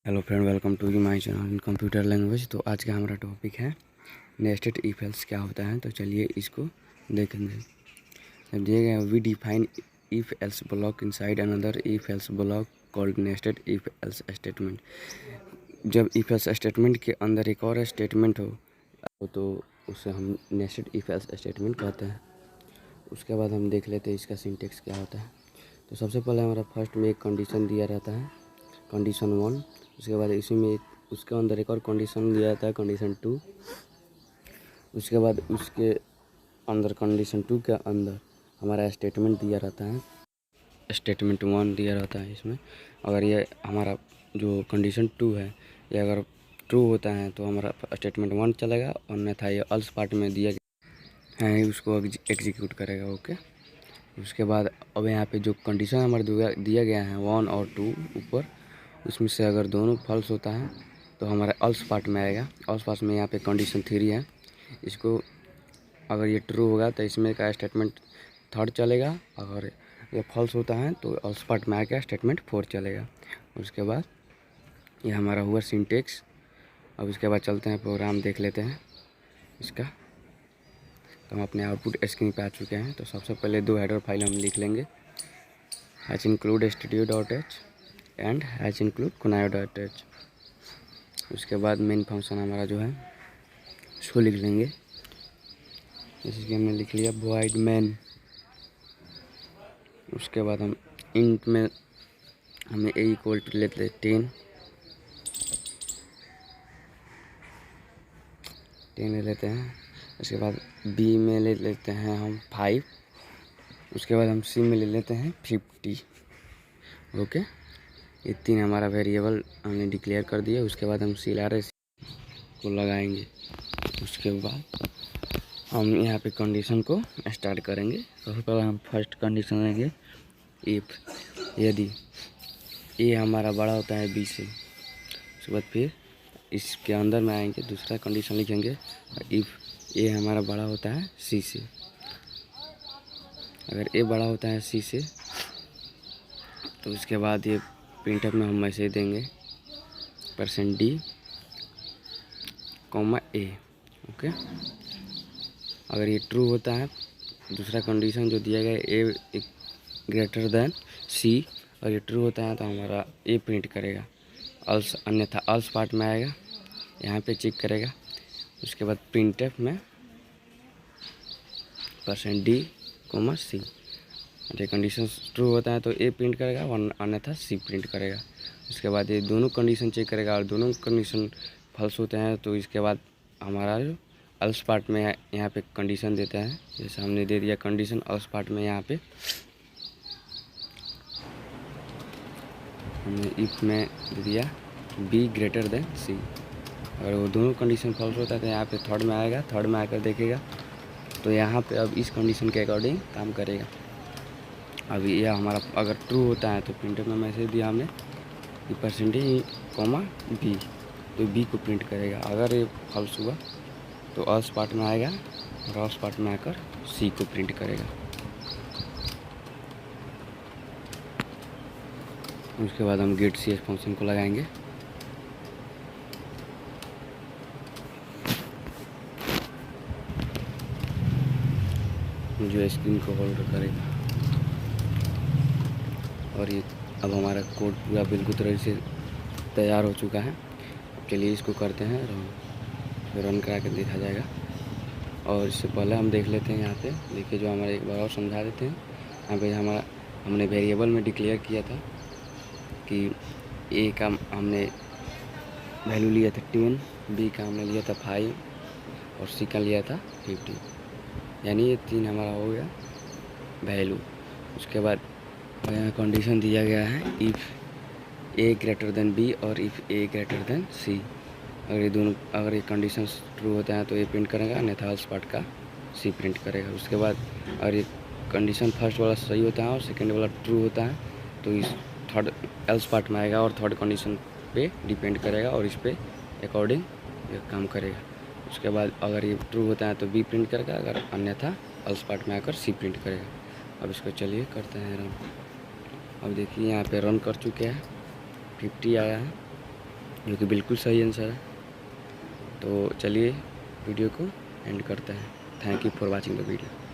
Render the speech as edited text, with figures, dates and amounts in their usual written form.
Hello friend, welcome to my channel in computer language. तो आज का हमारा टॉपिक है नेस्टेड इफ एल्स क्या होता है। तो चलिए इसको देखेंगे। जब दिए गए we define if else block inside another if else block called nested if else statement. जब इफ एल्स स्टेटमेंट के अंदर एक और स्टेटमेंट हो तो उसे हम नेस्टेड इफ एल्स स्टेटमेंट कहते हैं। उसके बाद हम देख लेते हैं इसका सिंटेक्स क्या होता है। तो सबसे पहले हमारा फर्स्ट में एक कंडीशन दिया रहता है, कंडीशन 1। उसके बाद इसी में उसके अंदर एक और कंडीशन दिया जाता है, कंडीशन 2। उसके बाद उसके अंदर कंडीशन 2 के अंदर हमारा स्टेटमेंट दिया रहता है, स्टेटमेंट 1 दिया रहता है। इसमें अगर ये हमारा जो कंडीशन 2 है ये अगर ट्रू होता है तो हमारा स्टेटमेंट 1 चलेगा, अन्यथा ये अल्स पार्ट में दिया गया है उसको एग्जीक्यूट करेगा। ओके। उसके बाद अब यहाँ पे जो कंडीशन हमारा दिया गया है 1 और 2 ऊपर, उसमें से अगर दोनों फॉल्स होता है तो हमारा अल्स पार्ट में आएगा। अल्स पार्ट में यहाँ पे कंडीशन 3 है, इसको अगर ये ट्रू होगा तो इसमें का स्टेटमेंट 3 चलेगा। अगर ये फॉल्स होता है तो अल्स पार्ट में आके स्टेटमेंट 4 चलेगा। उसके बाद ये हमारा हुआ सिंटेक्स। अब इसके बाद चलते हैं प्रोग्राम देख लेते हैं इसका। तो हम अपने आउटपुट स्क्रीन पे आ चुके हैं। तो सबसे पहले 2 हेडर फाइल हम लिख लेंगे, hatch include studio.h and hatch include kunayo.h। उसके बाद मेन फंक्शन हमारा जो है उसको लिख लेंगे, जैसे कि हमने लिख लिया void main। उसके बाद हम इंट में हमें a इक्वल टू लेते हैं 10 ले लेते हैं। उसके बाद b में ले लेते हैं हम 5। उसके बाद हम c में ले लेते हैं 50। ओके, ये 3 हमारा वेरिएबल हमने डिक्लेयर कर दिया। उसके बाद हम CLRS को लगाएंगे। उसके बाद हम यहाँ पे कंडीशन को स्टार्ट करेंगे। सबसे पहले हम फर्स्ट कंडीशन लेंगे, इफ़ यदि ए हमारा बड़ा होता है बी से। उसके बाद फिर इसके अंदर में आएंगे, दूसरा कंडीशन लिखेंगे, इफ़ ए हमारा बड़ा होता है सी से। अगर ए बड़ा होता है सी से तो उसके बाद ये प्रिंटअप में हम मैसेज देंगे %d, ए। ओके। अगर ये ट्रू होता है, दूसरा कंडीशन जो दिया गया है ए ग्रेटर देन सी, और ये ट्रू होता है तो हमारा ए प्रिंट करेगा, अल्स अन्यथा अल्स पार्ट में आएगा, यहाँ पे चेक करेगा। उसके बाद प्रिंटफ में %d, सी। ये कंडीशन ट्रू होता है तो ए प्रिंट करेगा, अन्यथा सी प्रिंट करेगा। उसके बाद ये दोनों कंडीशन चेक करेगा, और दोनों कंडीशन फॉल्स होते हैं तो इसके बाद हमारा जो अल्स पार्ट में यहाँ पे कंडीशन देता है, जैसे हमने दे दिया कंडीशन अल्स पार्ट में, यहाँ पे हमने इफ में दे दिया बी ग्रेटर देन सी। अगर वो दोनों कंडीशन फॉल्स होता है तो यहाँ पे थर्ड में आएगा, थर्ड में आकर देखेगा तो यहाँ पे अब इस कंडीशन के अकॉर्डिंग काम करेगा। अभी यह हमारा अगर ट्रू होता है तो प्रिंटर में मैसेज दिया हमने कि %d, बी, तो बी को प्रिंट करेगा। अगर ये फॉल्स हुआ तो अल्स पार्ट में आएगा, और अल्स पार्ट में आकर सी को प्रिंट करेगा। उसके बाद हम गेट सी फंक्शन को लगाएंगे। जो स्क्रीन को होल्ड करेगा, और ये अब हमारा कोड पूरा बिल्कुल तरह से तैयार हो चुका है। चलिए इसको करते हैं रन करा के देखा जाएगा। और इससे पहले हम देख लेते हैं, यहाँ पे देखिए जो हमारे एक बार और समझा देते हैं। यहाँ पे हमारा हमने वेरिएबल में डिक्लेयर किया था कि ए का हमने वैल्यू लिया था 10, बी का हमने लिया था 5, और सी का लिया था 50, यानी ये 3 हमारा हो गया वैल्यू। उसके बाद यहाँ कंडीशन दिया गया है if A greater than B और if A greater than C. अगर ये कंडीशन ट्रू होता है तो ए प्रिंट करेगा, अन्यथा अल्स पार्ट का सी प्रिंट करेगा। उसके बाद अगर ये कंडीशन फर्स्ट वाला सही होता है और सेकेंड वाला ट्रू होता है तो इस थर्ड एल्स पार्ट में आएगा, और थर्ड कंडीशन पे डिपेंड करेगा और इस पे अकॉर्डिंग ये काम करेगा। उसके बाद अगर ये ट्रू होता है तो बी प्रिंट करेगा, अगर अन्यथा अल्स पार्ट में आकर सी प्रिंट करेगा। अब इसको चलिए करते हैं रन। अब देखिए यहाँ पे रन कर चुके हैं, 50 आया है। जो कि बिल्कुल सही आंसर है। तो चलिए वीडियो को एंड करते हैं। Thank you for watching the video.